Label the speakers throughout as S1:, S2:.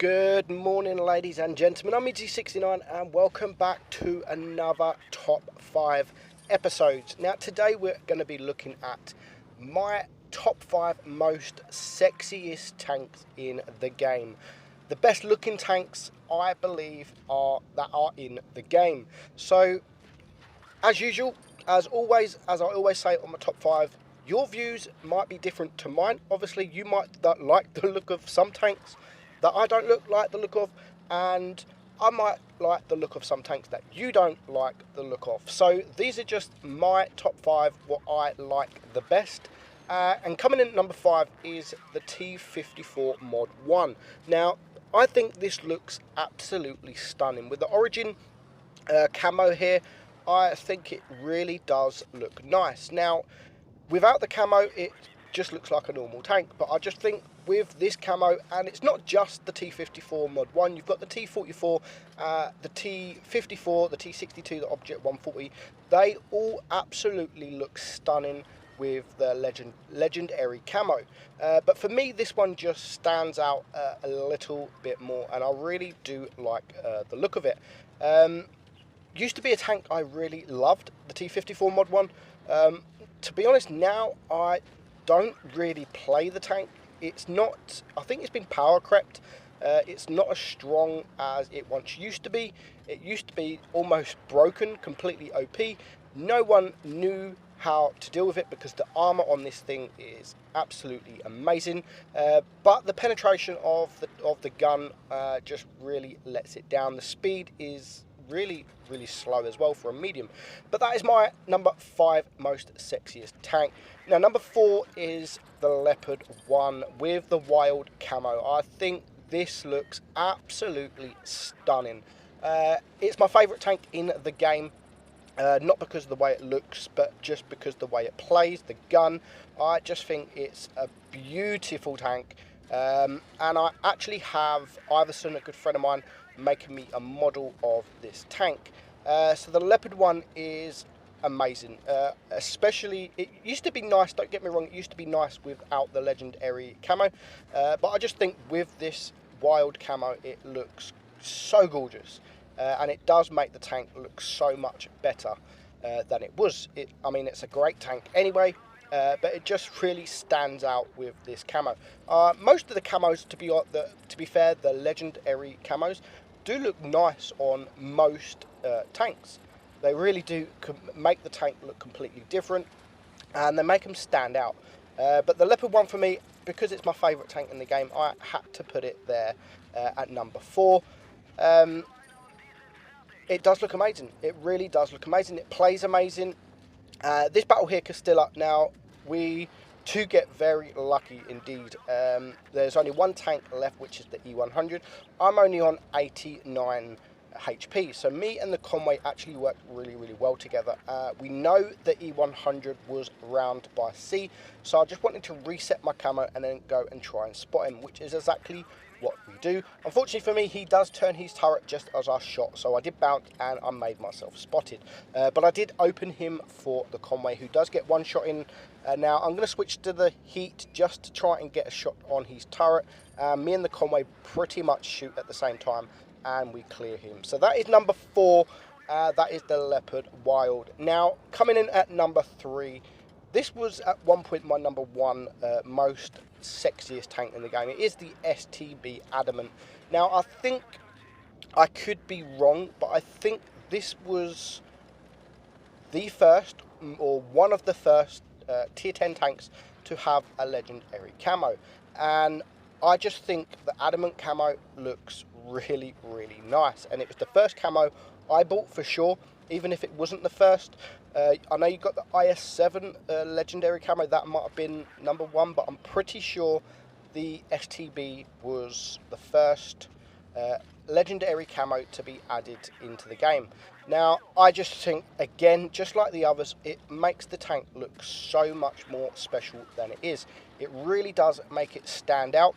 S1: Good morning, ladies and gentlemen. I'm Meadsy69 and welcome back to another top 5 episodes. Now today we're going to be looking at my top 5 most sexiest tanks in the game. The best looking tanks I believe are in the game. So as usual, as I always say on my top 5, your views might be different to mine. Obviously you might not like the look of some tanks that I don't like the look of, and I might like the look of some tanks that you don't like the look of. So these are just my top 5, what I like the best. And coming in at number 5 is the T54 Mod 1. Now, I think this looks absolutely stunning. With the Origin camo here, I think it really does look nice. Now, without the camo, it just looks like a normal tank, but I just think with this camo, and it's not just the T54 Mod 1, you've got the T44, the T54, the T62, the Object 140, they all absolutely look stunning with the legendary camo. But for me, this one just stands out a little bit more, and I really do like the look of it. Used to be a tank I really loved, the T54 Mod 1. To be honest, now I don't really play the tank. It's not, I think it's been power crept. It's not as strong as it once used to be. It used to be almost broken, completely OP. No one knew how to deal with it because the armor on this thing is absolutely amazing. But the penetration of the gun just really lets it down. The speed is really slow as well for a medium. But that is my number 5 most sexiest tank. Now number 4 is the Leopard 1 with the wild camo. I think this looks absolutely stunning. It's my favourite tank in the game. Not because of the way it looks, but just because the way it plays, the gun. I just think it's a beautiful tank. And I actually have Iverson, a good friend of mine, making me a model of this tank. So the Leopard 1 is amazing. Especially, it used to be nice, don't get me wrong, it used to be nice without the legendary camo. But I just think with this wild camo, it looks so gorgeous. And it does make the tank look so much better than it was. I mean, it's a great tank anyway, but it just really stands out with this camo. Most of the camos, to be fair, the legendary camos do look nice on most tanks. They really do make the tank look completely different, and they make them stand out. But the Leopard 1 for me, because it's my favourite tank in the game, I had to put it there at number 4. It does look amazing. It really does look amazing. It plays amazing. This battle here, Castilla, now we do get very lucky indeed. There's only one tank left, which is the E100. I'm only on 89 HP, so me and the Conway actually worked really well together. We know the E100 was round by C, so I just wanted to reset my camo and then go and try and spot him, which is exactly what we do. Unfortunately for me, he does turn his turret just as I shot, so I did bounce and I made myself spotted. But I did open him for the Conway, who does get one shot in. Now I'm going to switch to the Heat just to try and get a shot on his turret. Me and the Conway pretty much shoot at the same time, and we clear him. So that is number 4. That is the Leopard Wild. Now coming in at number 3, this was at one point my number 1 most sexiest tank in the game. It is the STB Adamant. Now I think I could be wrong, but I think this was the first, or one of the first tier 10 tanks to have a legendary camo. And I just think the Adamant camo looks really nice, and it was the first camo I bought for sure, even if it wasn't the first. I know you got the IS7 legendary camo, that might have been number 1, but I'm pretty sure the STB was the first legendary camo to be added into the game. Now, I just think, again, just like the others, it makes the tank look so much more special than it is. It really does make it stand out,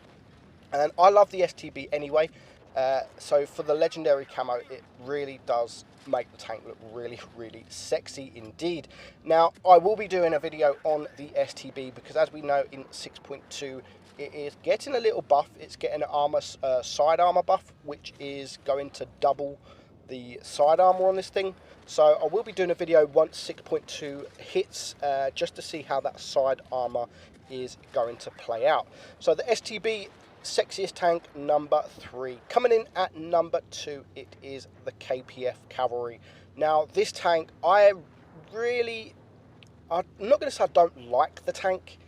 S1: and I love the STB anyway. So for the legendary camo, it really does make the tank look really sexy indeed. Now, I will be doing a video on the STB because, as we know, in 6.2 it is getting a little buff. It's getting an armor, side armor buff, which is going to double the side armor on this thing. So I will be doing a video once 6.2 hits, just to see how that side armor is going to play out. So the STB sexiest tank number 3. Coming in at number 2, it is the KPF Cavalry. Now this tank, I'm not going to say I don't like the tank.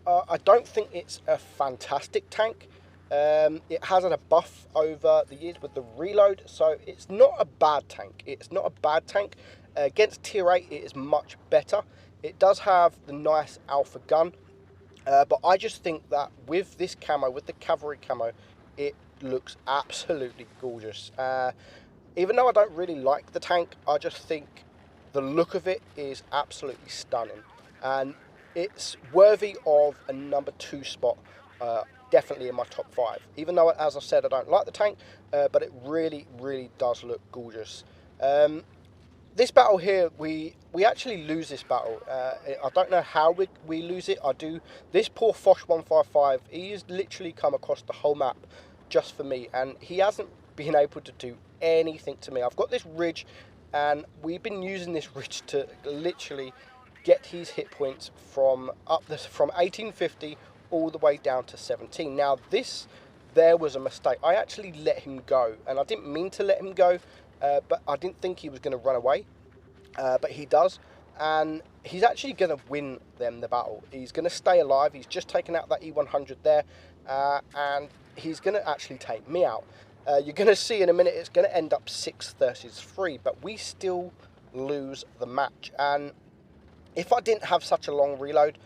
S1: I don't think it's a fantastic tank. It has had a buff over the years with the reload, so it's not a bad tank. It's not a bad tank. Against tier 8, it is much better. It does have the nice alpha gun, but I just think that with this camo, with the cavalry camo, it looks absolutely gorgeous. Even though I don't really like the tank, I just think the look of it is absolutely stunning, and it's worthy of a number 2 spot, definitely in my top 5. Even though, as I said, I don't like the tank, but it really does look gorgeous. This battle here, we actually lose this battle. I don't know how we lose it. This poor Fosh155, he's literally come across the whole map just for me, and he hasn't been able to do anything to me. I've got this ridge, and we've been using this ridge to literally get his hit points from 1850 all the way down to 17. Now there was a mistake. I actually let him go, and I didn't mean to let him go, but I didn't think he was going to run away, but he does, and he's actually going to win the battle. He's going to stay alive. He's just taken out that E100 there, and he's going to actually take me out. You're going to see in a minute it's going to end up 6 versus 3, but we still lose the match. And if I didn't have such a long reload,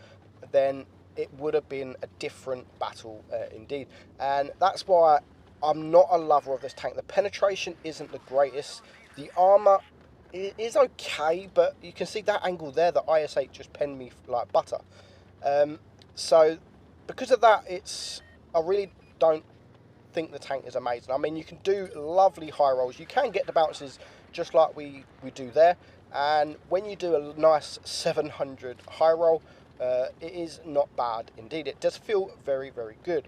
S1: then it would have been a different battle indeed. And that's why I'm not a lover of this tank. The penetration isn't the greatest. The armor is okay, but you can see that angle there, the IS-8 just penned me like butter. So because of that, I really don't think the tank is amazing. I mean, you can do lovely high rolls. You can get the bounces just like we do there. And when you do a nice 700 high roll, it is not bad indeed. It does feel very good.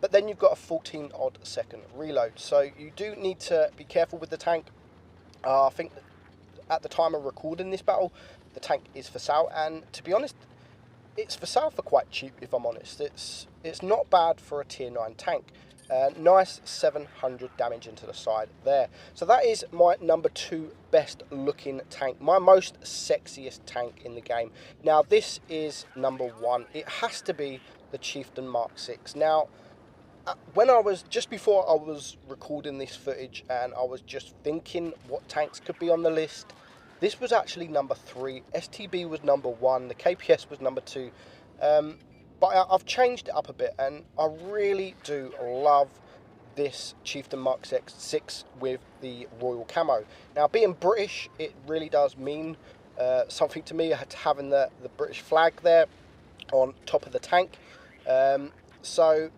S1: But then you've got a 14 odd second reload, so you do need to be careful with the tank. I think that at the time of recording this battle, the tank is for sale, and to be honest, it's for sale for quite cheap, if I'm honest. It's not bad for a tier 9 tank. Nice 700 damage into the side there. So that is my number 2 best looking tank, my most sexiest tank in the game. Now this is number 1. It has to be the Chieftain Mark 6. Now just before I was recording this footage, and I was just thinking what tanks could be on the list, this was actually number 3. STB was number 1. The KPS was number 2. But I've changed it up a bit, and I really do love this Chieftain Mark 6 with the Royal Camo. Now, being British, it really does mean something to me, having the British flag there on top of the tank. So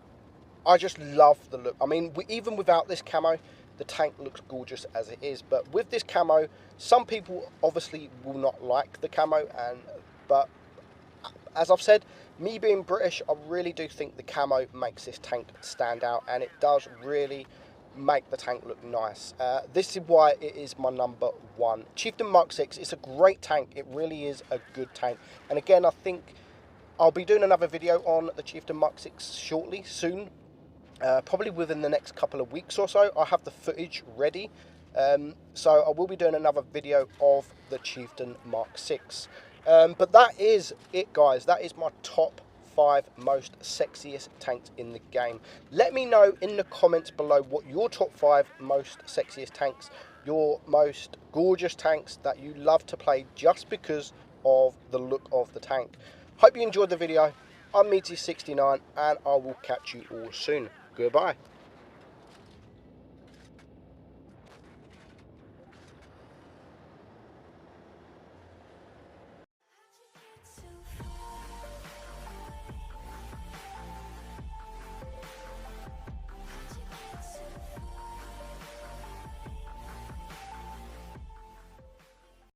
S1: I just love the look. I mean, even without this camo, the tank looks gorgeous as it is. But with this camo, some people obviously will not like the camo, but as I've said, me being British, I really do think the camo makes this tank stand out, and it does really make the tank look nice. This is why it is my number 1. Chieftain Mark 6, it's a great tank. It really is a good tank. And again, I think I'll be doing another video on the Chieftain Mark 6 soon. Probably within the next couple of weeks or so. I have the footage ready. So I will be doing another video of the Chieftain Mark 6. But that is it, guys. That is my top 5 most sexiest tanks in the game. Let me know in the comments below what your top 5 most sexiest tanks, your most gorgeous tanks that you love to play just because of the look of the tank. Hope you enjoyed the video. I'm Meadsy69, and I will catch you all soon. Goodbye.